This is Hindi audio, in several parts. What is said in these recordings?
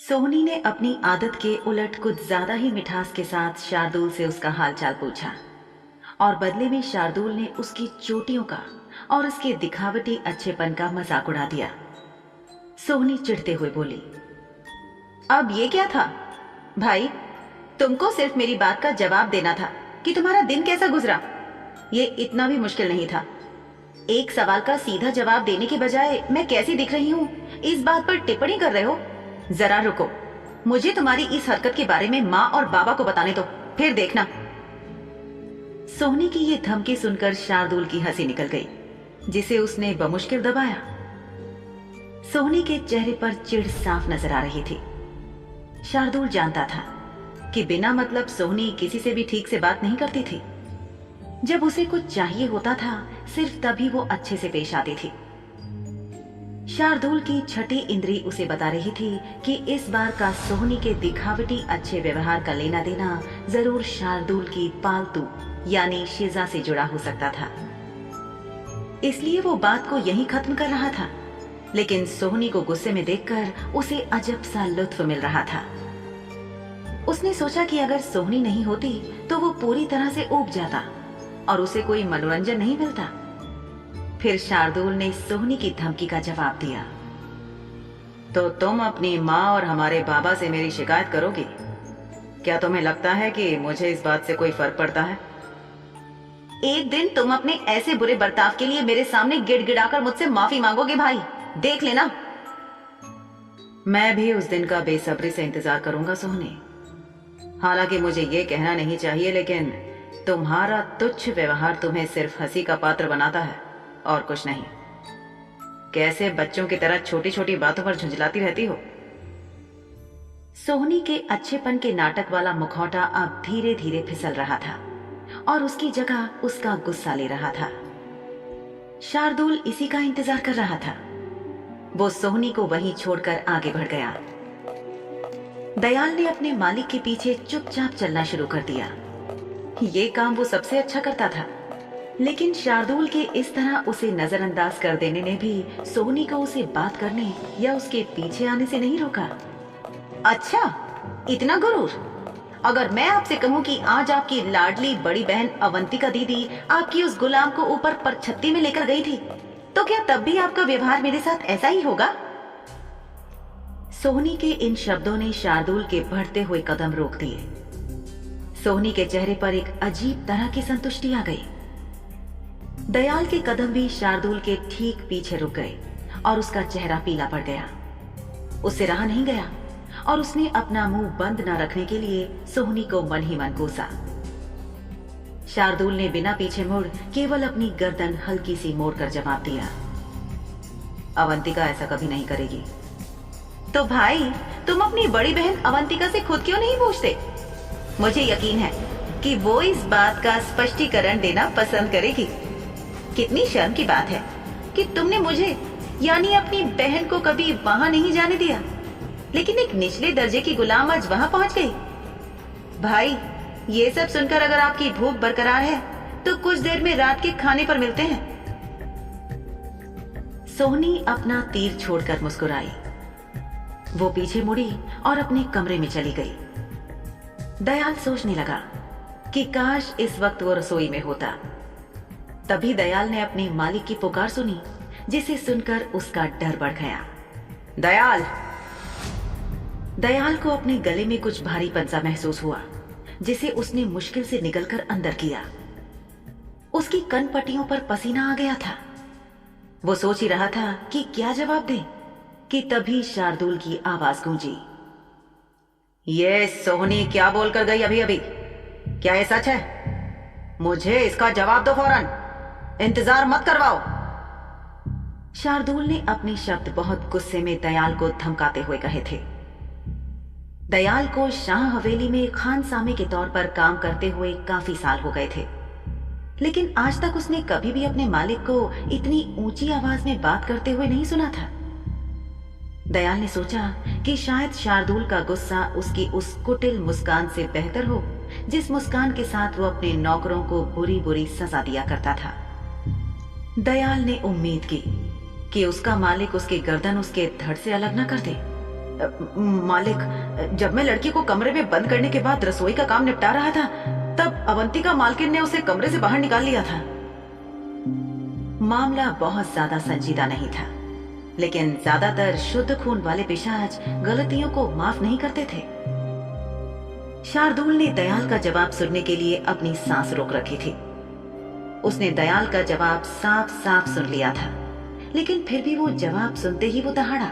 सोहनी ने अपनी आदत के उलट कुछ ज्यादा ही मिठास के साथ शार्दुल से उसका हालचाल पूछा और बदले में शार्दुल ने उसकी चोटियों का और उसके दिखावटी अच्छेपन का मजाक उड़ा दिया। सोहनी चिढ़ते हुए बोली, अब ये क्या था भाई? तुमको सिर्फ मेरी बात का जवाब देना था कि तुम्हारा दिन कैसा गुजरा। ये इतना भी मुश्किल नहीं था। एक सवाल का सीधा जवाब देने के बजाय मैं कैसी दिख रही हूँ इस बात पर टिप्पणी कर रहे हो। जरा रुको, मुझे तुम्हारी इस हरकत के बारे में माँ और बाबा को बताने दो, फिर देखना। सोहनी की ये धमकी सुनकर शार्दुल की हंसी निकल गई, जिसे उसने बमुश्किल दबाया। सोहनी के चेहरे पर चिढ़ साफ नजर आ रही थी। शार्दुल जानता था कि बिना मतलब सोहनी किसी से भी ठीक से बात नहीं करती थी। जब उसे कुछ चाहिए होता था सिर्फ तभी वो अच्छे से पेश आती थी। शार्दुल की छठी इंद्री उसे बता रही थी कि इस बार का सोहनी के दिखावटी अच्छे व्यवहार का लेना देना जरूर शार्दुल की पालतू यानी शिजा से जुड़ा हो सकता था। इसलिए वो बात को यहीं खत्म कर रहा था, लेकिन सोहनी को गुस्से में देखकर उसे अजब सा लुत्फ मिल रहा था। उसने सोचा कि अगर सोहनी नहीं होती तो वो पूरी तरह से ऊब जाता और उसे कोई मनोरंजन नहीं मिलता। फिर शार्दुल ने सोहनी की धमकी का जवाब दिया, तो तुम अपनी माँ और हमारे बाबा से मेरी शिकायत करोगी? क्या तुम्हें लगता है कि मुझे इस बात से कोई फर्क पड़ता है? एक दिन तुम अपने ऐसे बुरे बर्ताव के लिए मेरे सामने गिड़गिड़ाकर मुझसे माफी मांगोगे भाई, देख लेना। मैं भी उस दिन का बेसब्री से इंतजार करूंगा सोहनी। हालांकि मुझे ये कहना नहीं चाहिए, लेकिन तुम्हारा तुच्छ व्यवहार तुम्हें सिर्फ हंसी का पात्र बनाता है और कुछ नहीं। कैसे बच्चों की तरह छोटी छोटी बातों पर झुंझलाती रहती हो। सोहनी के अच्छेपन के नाटक वाला मुखौटा अब धीरे धीरे फिसल रहा था और उसकी जगह उसका गुस्सा ले रहा था। शार्दुल इसी का इंतजार कर रहा था। वो सोहनी को वहीं छोड़कर आगे बढ़ गया। दयाल ने अपने मालिक के पीछे चुपचाप चलना शुरू कर दिया। ये काम वो सबसे अच्छा करता था, लेकिन शार्दुल के इस तरह उसे नजरअंदाज कर देने ने भी सोहनी को उसे बात करने या उसके पीछे आने से नहीं रोका। अच्छा, इतना गुरूर? अगर मैं आपसे कहूँ कि आज आपकी लाडली बड़ी बहन अवंतिका दीदी आपकी उस गुलाम को ऊपर परछत्ती में लेकर गई थी, तो क्या तब भी आपका व्यवहार मेरे साथ ऐसा ही होगा? सोहनी के इन शब्दों ने शार्दुल के बढ़ते हुए कदम रोक दिए। सोहनी के चेहरे पर एक अजीब तरह की संतुष्टि आ गई। दयाल के कदम भी शार्दुल के ठीक पीछे रुक गए और उसका चेहरा पीला पड़ गया। उससे रहा नहीं गया और उसने अपना मुंह बंद न रखने के लिए सोहनी को मन ही मन कोसा। शार्दुल ने बिना पीछे मुड़ केवल अपनी गर्दन हल्की सी मोड़कर जवाब दिया, अवंतिका ऐसा कभी नहीं करेगी। तो भाई, तुम अपनी बड़ी बहन अवंतिका से खुद क्यों नहीं पूछते? मुझे यकीन है कि वो इस बात का स्पष्टीकरण देना पसंद करेगी। कितनी शर्म की बात है कि तुमने मुझे यानी अपनी बहन को कभी वहां नहीं जाने दिया, लेकिन एक निचले दर्जे की गुलाम आज वहां पहुंच गई। भाई, ये सब सुनकर अगर आपकी भूख बरकरार है तो कुछ देर में रात के खाने पर मिलते हैं। सोहनी अपना तीर छोड़कर मुस्कुराई। वो पीछे मुड़ी और अपने कमरे में चली गई। दयाल सोचने लगा कि काश इस वक्त वो रसोई में होता। तभी दयाल ने अपने मालिक की पुकार सुनी, जिसे सुनकर उसका डर बढ़ गया। दयाल! दयाल को अपने गले में कुछ भारीपन सा महसूस हुआ, जिसे उसने मुश्किल से निगलकर अंदर किया। उसकी कनपट्टियों पर पसीना आ गया था। वो सोच ही रहा था कि क्या जवाब दे कि तभी शार्दुल की आवाज गूंजी, ये सोहनी क्या बोलकर गई अभी अभी? क्या ये सच है? मुझे इसका जवाब दो फौरन, इंतजार मत करवाओ। शार्दुल ने अपने शब्द बहुत गुस्से में दयाल को धमकाते हुए कहे थे। दयाल को शाह हवेली में खानसामे के तौर पर काम करते हुए काफी साल हो गए थे, लेकिन आज तक उसने कभी भी अपने मालिक को इतनी ऊंची आवाज में बात करते हुए नहीं सुना था। दयाल ने सोचा कि शायद शार्दुल का गुस्सा उसकी उस कुटिल मुस्कान से बेहतर हो, जिस मुस्कान के साथ वो अपने नौकरों को बुरी बुरी सजा दिया करता था। दयाल ने उम्मीद की कि उसका मालिक उसकी गर्दन उसके धड़ से अलग न कर दे, मालिक, जब मैं लड़की को कमरे में बंद करने के बाद रसोई का काम निपटा रहा था, तब अवंतिका मालकिन ने उसे कमरे से बाहर निकाल लिया था। मामला बहुत ज्यादा संजीदा नहीं था, लेकिन ज्यादातर शुद्ध खून वाले पिशाच गलतियों को माफ नहीं करते थे। शार्दुल ने दयाल का जवाब सुनने के लिए अपनी सांस रोक रखी थी। उसने दयाल का जवाब साफ साफ सुन लिया था, लेकिन फिर भी वो जवाब सुनते ही वो दहाड़ा।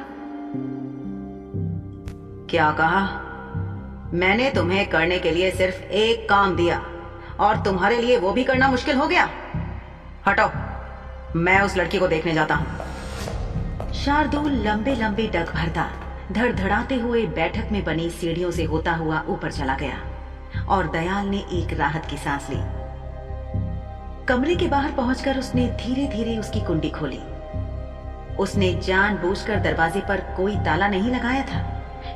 क्या कहा? मैंने तुम्हें करने के लिए सिर्फ एक काम दिया और तुम्हारे लिए वो भी करना मुश्किल हो गया? हटो, मैं उस लड़की को देखने जाता हूं। शार्दुल लंबे लंबे डग भरता धड़धड़ाते हुए बैठक में बनी सीढ़ियों से होता हुआ ऊपर चला गया और दयाल ने एक राहत की सांस ली। कमरे के बाहर पहुंचकर उसने धीरे धीरे उसकी कुंडी खोली। उसने जानबूझकर दरवाजे पर कोई ताला नहीं लगाया था,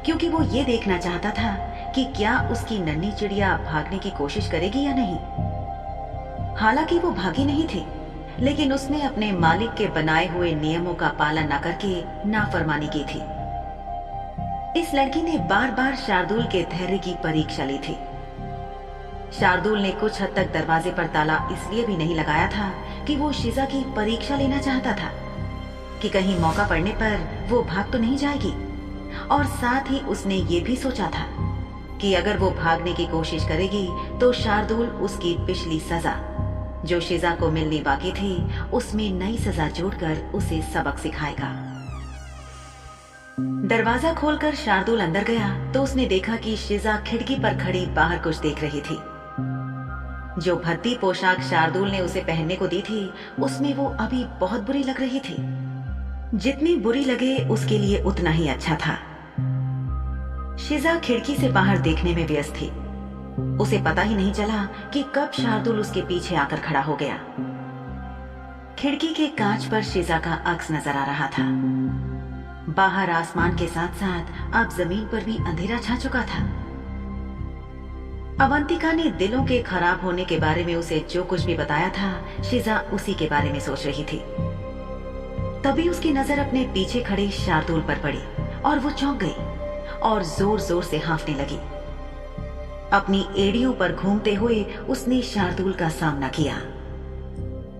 क्योंकि वो ये देखना चाहता था कि क्या उसकी नन्ही चिड़िया भागने की कोशिश करेगी या नहीं। हालांकि वो भागी नहीं थी, लेकिन उसने अपने मालिक के बनाए हुए नियमों का पालन न करके नाफरमानी की थी। इस लड़की ने बार बार शार्दुल के धैर्य की परीक्षा ली थी। शार्दुल ने कुछ हद तक दरवाजे पर ताला इसलिए भी नहीं लगाया था कि वो शिजा की परीक्षा लेना चाहता था कि कहीं मौका पड़ने पर वो भाग तो नहीं जाएगी, और साथ ही उसने ये भी सोचा था कि अगर वो भागने की कोशिश करेगी तो शार्दुल उसकी पिछली सजा, जो शिजा को मिलनी बाकी थी, उसमें नई सजा जोड़कर उसे सबक सिखाएगा। दरवाजा खोलकर शार्दुल अंदर गया तो उसने देखा कि शिजा खिड़की पर खड़ी बाहर कुछ देख रही थी। जो भद्दी पोशाक शार्दुल ने उसे पहनने को दी थी, उसमें वो अभी बहुत बुरी लग रही थी। जितनी बुरी लगे उसके लिए उतना ही अच्छा था। शिजा खिड़की से बाहर देखने में व्यस्त थी। उसे पता ही नहीं चला कि कब शार्दुल उसके पीछे आकर खड़ा हो गया। खिड़की के कांच पर शिजा का अक्स नजर आ रहा था। बाहर आसमान के साथ साथ अब जमीन पर भी अंधेरा छा चुका था। अवंतिका ने दिलों के खराब होने के बारे में उसे जो कुछ भी बताया था, शिजा उसी के बारे में सोच रही थी। तभी उसकी नजर अपने पीछे खड़े शार्दुल पर पड़ी और वो चौंक गई और जोर जोर से हांफने लगी। अपनी एड़ियों पर घूमते हुए उसने शार्दुल का सामना किया।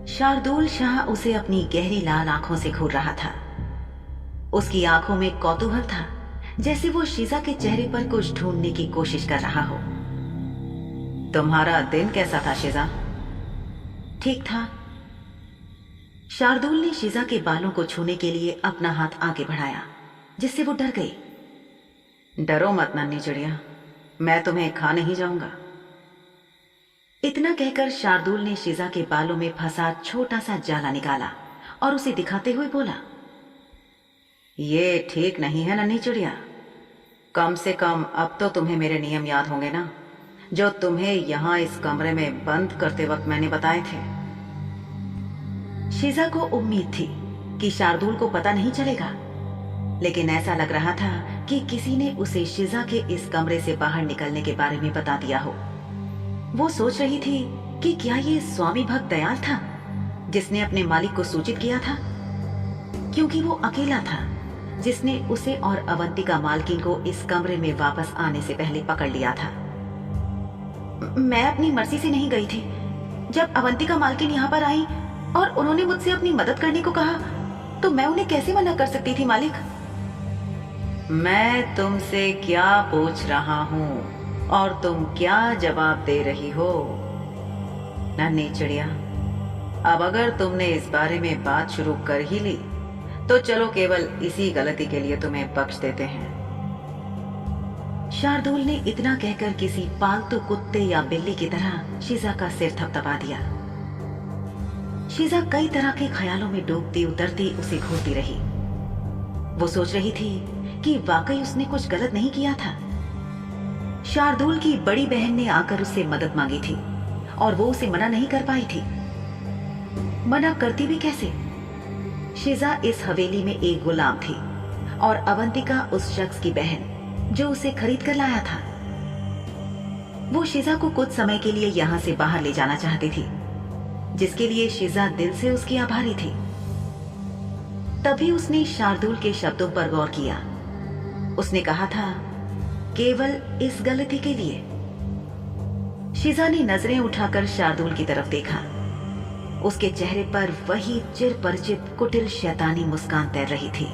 शार्दुल शाह उसे अपनी गहरी लाल आंखों से घूर रहा था। उसकी आंखों में कौतूहल था, जैसे वो शिजा के चेहरे पर कुछ ढूंढने की कोशिश कर रहा हो। तुम्हारा दिन कैसा था शिजा? ठीक था। शार्दुल ने शिजा के बालों को छूने के लिए अपना हाथ आगे बढ़ाया, जिससे वो डर गई। डरो मत नन्ही चिड़िया, मैं तुम्हें खा नहीं जाऊंगा। इतना कहकर शार्दुल ने शिजा के बालों में फंसा छोटा सा जाला निकाला और उसे दिखाते हुए बोला, ये ठीक नहीं है नन्ही चिड़िया। कम से कम अब तो तुम्हें मेरे नियम याद होंगे ना, जो तुम्हें यहां इस कमरे में बंद करते वक्त मैंने बताए थे। शिजा को उम्मीद थी कि शार्दुल को पता नहीं चलेगा, लेकिन ऐसा लग रहा था कि किसी ने उसे शिजा के इस कमरे से बाहर निकलने के बारे में बता दिया हो। वो सोच रही थी कि क्या ये स्वामी भक्त दयाल था जिसने अपने मालिक को सूचित किया था, क्योंकि वो अकेला था जिसने उसे और अवंतिका मालकिन को इस कमरे में वापस आने से पहले पकड़ लिया था। मैं अपनी मर्जी से नहीं गई थी। जब अवंतिका मालकिन यहाँ पर आई और उन्होंने मुझसे अपनी मदद करने को कहा, तो मैं उन्हें कैसे मना कर सकती थी मालिक? मैं तुमसे क्या पूछ रहा हूँ और तुम क्या जवाब दे रही हो? नन्ही चिड़िया, अब अगर तुमने इस बारे में बात शुरू कर ही ली तो चलो केवल इसी गलती के लिए तुम्हें बख्श देते हैं। शार्दुल ने इतना कहकर किसी पालतू कुत्ते या बिल्ली की तरह शिजा का सिर थपथपा दिया। शिजा कई तरह के ख्यालों में डूबती उतरती उसे घूरती रही। वो सोच रही थी कि वाकई उसने कुछ गलत नहीं किया था। शार्दुल की बड़ी बहन ने आकर उससे मदद मांगी थी और वो उसे मना नहीं कर पाई थी। मना करती भी कैसे? शिजा इस हवेली में एक गुलाम थी और अवंतिका उस शख्स की बहन जो उसे खरीद कर लाया था। वो शिजा को कुछ समय के लिए यहाँ से बाहर ले जाना चाहती थी, जिसके लिए शिजा दिल से उसकी आभारी थी। तभी उसने शार्दुल के शब्दों पर गौर किया। उसने कहा था, केवल इस गलती के लिए। शिजा ने नजरें उठाकर शार्दुल की तरफ देखा। उसके चेहरे पर वही चिरपरिचित कुटिल शैतानी मुस्कान तैर रही थी।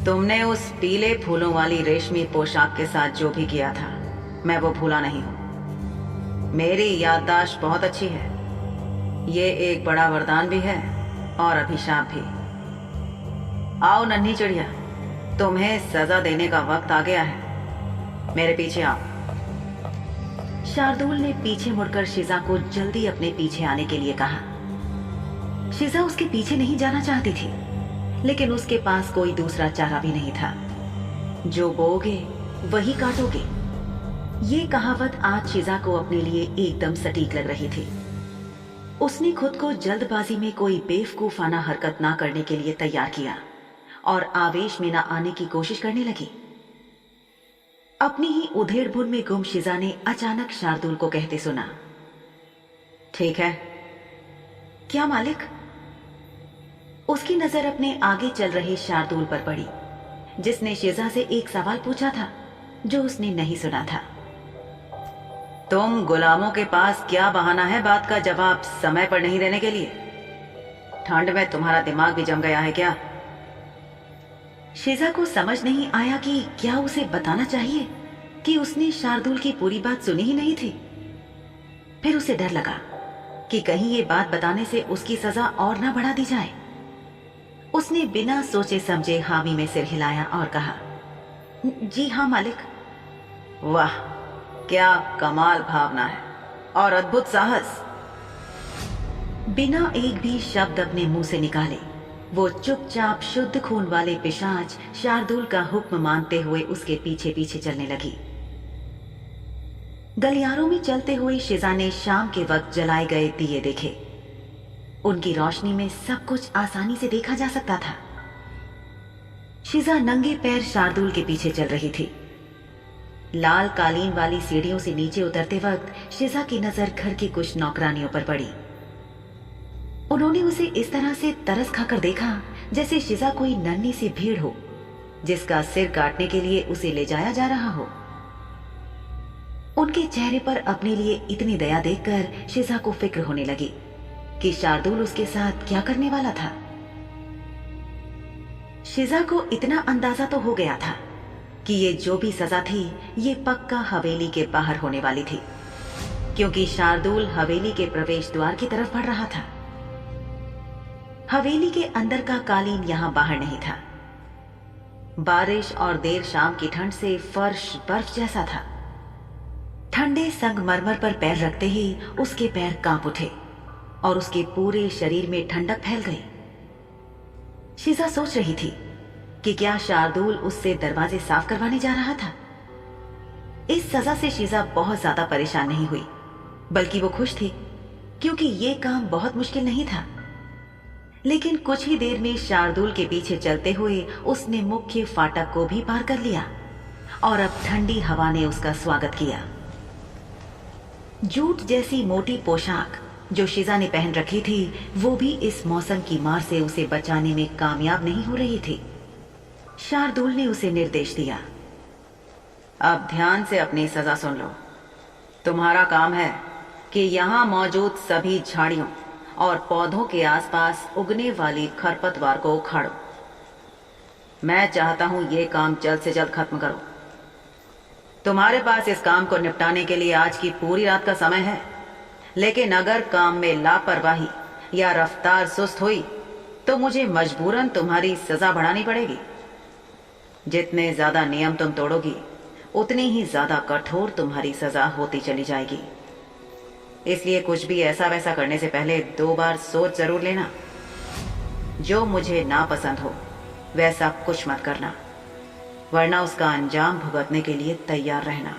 तुमने उस पीले फूलों वाली रेशमी पोशाक के साथ जो भी किया था, मैं वो भूला नहीं हूं। मेरी याददाश्त बहुत अच्छी है। ये एक बड़ा वरदान भी है और अभिशाप भी। आओ नन्ही चिड़िया, तुम्हें सजा देने का वक्त आ गया है। मेरे पीछे आओ। शार्दुल ने पीछे मुड़कर शिजा को जल्दी अपने पीछे आने के लिए कहा। शिजा उसके पीछे नहीं जाना चाहती थी, लेकिन उसके पास कोई दूसरा चारा भी नहीं था। जो बोओगे वही काटोगे। ये कहावत आज शिजा को अपने लिए एकदम सटीक लग रही थी। उसने खुद को जल्दबाजी में कोई बेवकूफाना हरकत ना करने के लिए तैयार किया और आवेश में ना आने की कोशिश करने लगी। अपनी ही उधेड़-बुन में गुम शिजा ने अचानक शार्दुल को कहते सुना, ठीक है। क्या मालिक? उसकी नजर अपने आगे चल रहे शार्दुल पर पड़ी, जिसने शिजा से एक सवाल पूछा था जो उसने नहीं सुना था। तुम गुलामों के पास क्या बहाना है बात का जवाब समय पर नहीं देने के लिए? ठंड में तुम्हारा दिमाग भी जम गया है क्या? शिजा को समझ नहीं आया कि क्या उसे बताना चाहिए कि उसने शार्दुल की पूरी बात सुनी ही नहीं थी। फिर उसे डर लगा कि कहीं ये बात बताने से उसकी सजा और ना बढ़ा दी जाए। उसने बिना सोचे समझे हामी में सिर हिलाया और कहा, जी हाँ मालिक। वाह, क्या कमाल भावना है और अद्भुत साहस। बिना एक भी शब्द अपने मुंह से निकाले वो चुपचाप शुद्ध खून वाले पिशाच शार्दुल का हुक्म मानते हुए उसके पीछे पीछे चलने लगी। गलियारों में चलते हुए शिजा ने शाम के वक्त जलाए गए दिए देखे। उनकी रोशनी में सब कुछ आसानी से देखा जा सकता था। शिजा नंगे पैर शार्दुल के पीछे चल रही थी। लाल कालीन वाली सीढ़ियों से नीचे उतरते वक्त शिजा की नजर घर की कुछ नौकरानियों पर पड़ी। उन्होंने उसे इस तरह से तरस खाकर देखा जैसे शिजा कोई नन्ही सी भीड़ हो जिसका सिर काटने के लिए उसे ले जाया जा रहा हो। उनके चेहरे पर अपने लिए इतनी दया देखकर शिजा को फिक्र होने लगी कि शार्दुल उसके साथ क्या करने वाला था। शिजा को इतना अंदाजा तो हो गया था कि ये जो भी सजा थी ये पक्का हवेली के बाहर होने वाली थी, क्योंकि शार्दुल हवेली के प्रवेश द्वार की तरफ बढ़ रहा था। हवेली के अंदर का कालीन यहां बाहर नहीं था। बारिश और देर शाम की ठंड से फर्श बर्फ जैसा था। ठंडे संगमरमर पर पैर रखते ही उसके पैर कांप उठे और उसके पूरे शरीर में ठंडक फैल गई। शिजा सोच रही थी कि क्या शार्दुल उससे दरवाजे साफ करवाने जा रहा था। इस सजा से शिजा बहुत ज्यादा परेशान नहीं हुई, बल्कि वो खुश थी, क्योंकि ये काम बहुत मुश्किल नहीं था। लेकिन कुछ ही देर में शार्दुल के पीछे चलते हुए उसने मुख्य फाटक को भी पार कर लिया और अब ठंडी हवा ने उसका स्वागत किया। जूट जैसी मोटी पोशाक जो शिजा ने पहन रखी थी वो भी इस मौसम की मार से उसे बचाने में कामयाब नहीं हो रही थी। शार्दुल ने उसे निर्देश दिया, अब ध्यान से अपनी सजा सुन लो। तुम्हारा काम है कि यहां मौजूद सभी झाड़ियों और पौधों के आसपास उगने वाली खरपतवार को उखाड़ो। मैं चाहता हूं ये काम जल्द से जल्द खत्म करो। तुम्हारे पास इस काम को निपटाने के लिए आज की पूरी रात का समय है, लेकिन अगर काम में लापरवाही या रफ्तार सुस्त हुई तो मुझे मजबूरन तुम्हारी सजा बढ़ानी पड़ेगी। जितने ज्यादा नियम तुम तोड़ोगी उतनी ही ज्यादा कठोर तुम्हारी सजा होती चली जाएगी। इसलिए कुछ भी ऐसा वैसा करने से पहले 2 बार सोच जरूर लेना। जो मुझे नापसंद हो वैसा कुछ मत करना, वरना उसका अंजाम भुगतने के लिए तैयार रहना।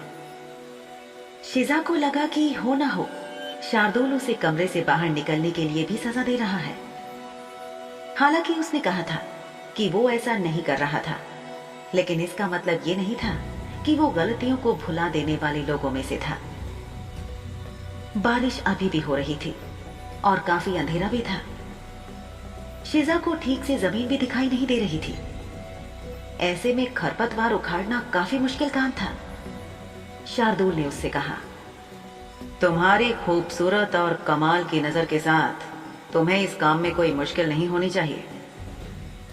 शिजा को लगा कि हो ना हो शार्दुल उसे कमरे से बाहर निकलने के लिए भी सजा दे रहा है। हालांकि उसने कहा था कि वो ऐसा नहीं कर रहा था, लेकिन इसका मतलब ये नहीं था कि वो गलतियों को भुला देने वाले लोगों में से था। बारिश अभी भी हो रही थी और काफी अंधेरा भी था। शिजा को ठीक से जमीन भी दिखाई नहीं दे रही थी। ऐसे में खरपतवार उखाड़ना काफी मुश्किल काम था। शार्दुल ने उससे कहा, तुम्हारी खूबसूरत और कमाल की नजर के साथ तुम्हें इस काम में कोई मुश्किल नहीं होनी चाहिए।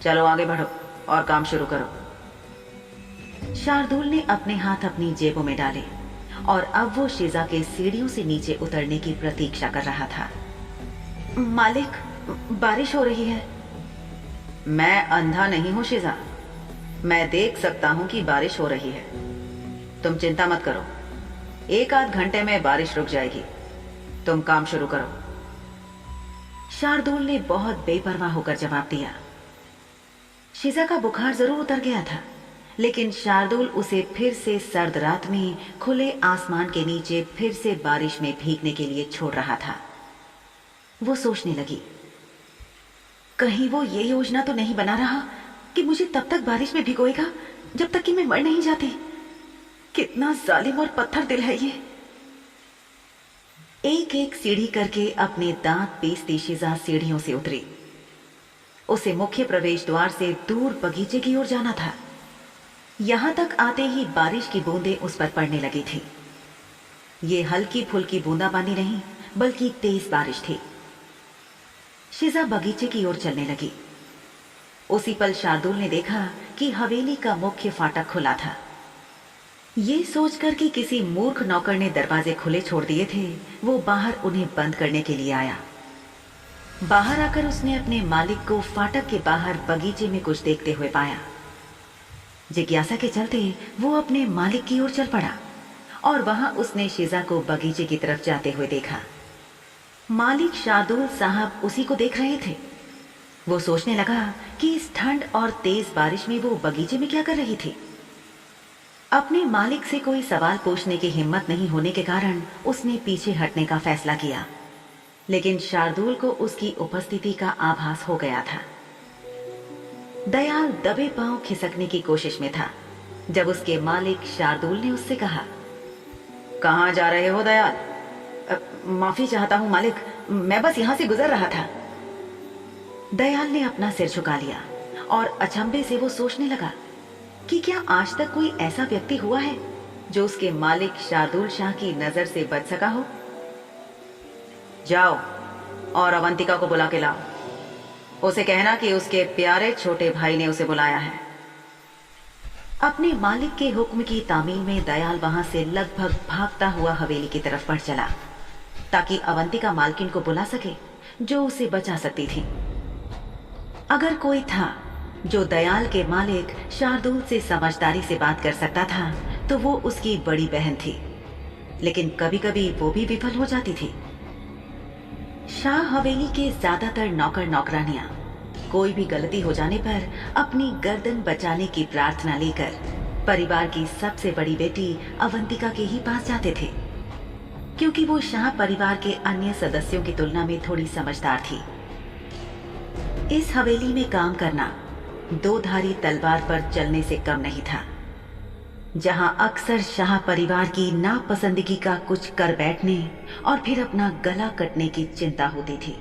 चलो आगे बढ़ो और काम शुरू करो। शार्दुल ने अपने हाथ अपनी जेबों में डाले और अब वो शिजा के सीढ़ियों से नीचे उतरने की प्रतीक्षा कर रहा था। मालिक, बारिश हो रही है। मैं अंधा नहीं हूं शिजा, मैं देख सकता हूं कि बारिश हो रही है। तुम चिंता मत करो, 1 आध घंटे में बारिश रुक जाएगी। तुम काम शुरू करो। शार्दुल ने बहुत बेपरवाह होकर जवाब दिया। शिजा का बुखार जरूर उतर गया था, लेकिन शार्दुल उसे फिर से सर्द रात में खुले आसमान के नीचे फिर से बारिश में भीगने के लिए छोड़ रहा था। वो सोचने लगी, कहीं वो ये योजना तो नहीं बना रहा कि मुझे तब तक बारिश में भिगोएगा जब तक कि मैं मर नहीं जाती। कितना जालिम और पत्थर दिल है ये। एक एक सीढ़ी करके अपने दांत पीसती शिजा सीढ़ियों से उतरी। उसे मुख्य प्रवेश द्वार से दूर बगीचे की ओर जाना था। यहां तक आते ही बारिश की बूंदें उस पर पड़ने लगी थी। ये हल्की फुल्की बूंदाबांदी नहीं, बल्कि तेज बारिश थी। शिजा बगीचे की ओर चलने लगी। उसी पल शार्दुल ने देखा कि हवेली का मुख्य फाटक खुला था। ये सोचकर कि किसी मूर्ख नौकर ने दरवाजे खुले छोड़ दिए थे, वो बाहर उन्हें बंद करने के लिए आया। बाहर आकर उसने अपने मालिक को फाटक के बाहर बगीचे में कुछ देखते हुए पाया। जिज्ञासा के चलते वो अपने मालिक की ओर चल पड़ा और वहां उसने शिजा को बगीचे की तरफ जाते हुए देखा। मालिक शार्दुल साहब उसी को देख रहे थे। वो सोचने लगा कि इस ठंड और तेज बारिश में वो बगीचे में क्या कर रही थी। अपने मालिक से कोई सवाल पूछने की हिम्मत नहीं होने के कारण उसने पीछे हटने का फैसला किया, लेकिन शार्दुल को उसकी उपस्थिति का आभास हो गया था। दयाल दबे पांव खिसकने की कोशिश में था जब उसके मालिक शार्दुल ने उससे कहा, कहां जा रहे हो दयाल? माफी चाहता हूं मालिक, मैं बस यहां से गुजर रहा था। दयाल ने अपना सिर झुका लिया और अचंभे से वो सोचने लगा कि क्या आज तक कोई ऐसा व्यक्ति हुआ है जो उसके मालिक शार्दुल शाह की नजर से बच सका हो। जाओ और अवंतिका को बुला के लाओ। उसे कहना कि उसके प्यारे छोटे भाई ने उसे बुलाया है। अपने मालिक के हुक्म की तामील में दयाल वहां से लगभग भागता हुआ हवेली की तरफ बढ़ चला ताकि अवंतिका मालकिन को बुला सके जो उसे बचा सकती थी। अगर कोई था जो दयाल के मालिक शार्दुल से समझदारी से बात कर सकता था तो वो उसकी बड़ी बहन थी, लेकिन कभी कभी वो भी विफल हो जाती थी। शाह हवेली के ज्यादातर नौकर नौकरानियां कोई भी गलती हो जाने पर अपनी गर्दन बचाने की प्रार्थना लेकर परिवार की सबसे बड़ी बेटी अवंतिका के ही पास जाते थे, क्योंकि वो शाह परिवार के अन्य सदस्यों की तुलना में थोड़ी समझदार थी। इस हवेली में काम करना 2 धारी तलवार पर चलने से कम नहीं था, जहां अक्सर शाह परिवार की नापसंदगी का कुछ कर बैठने और फिर अपना गला कटने की चिंता होती थी।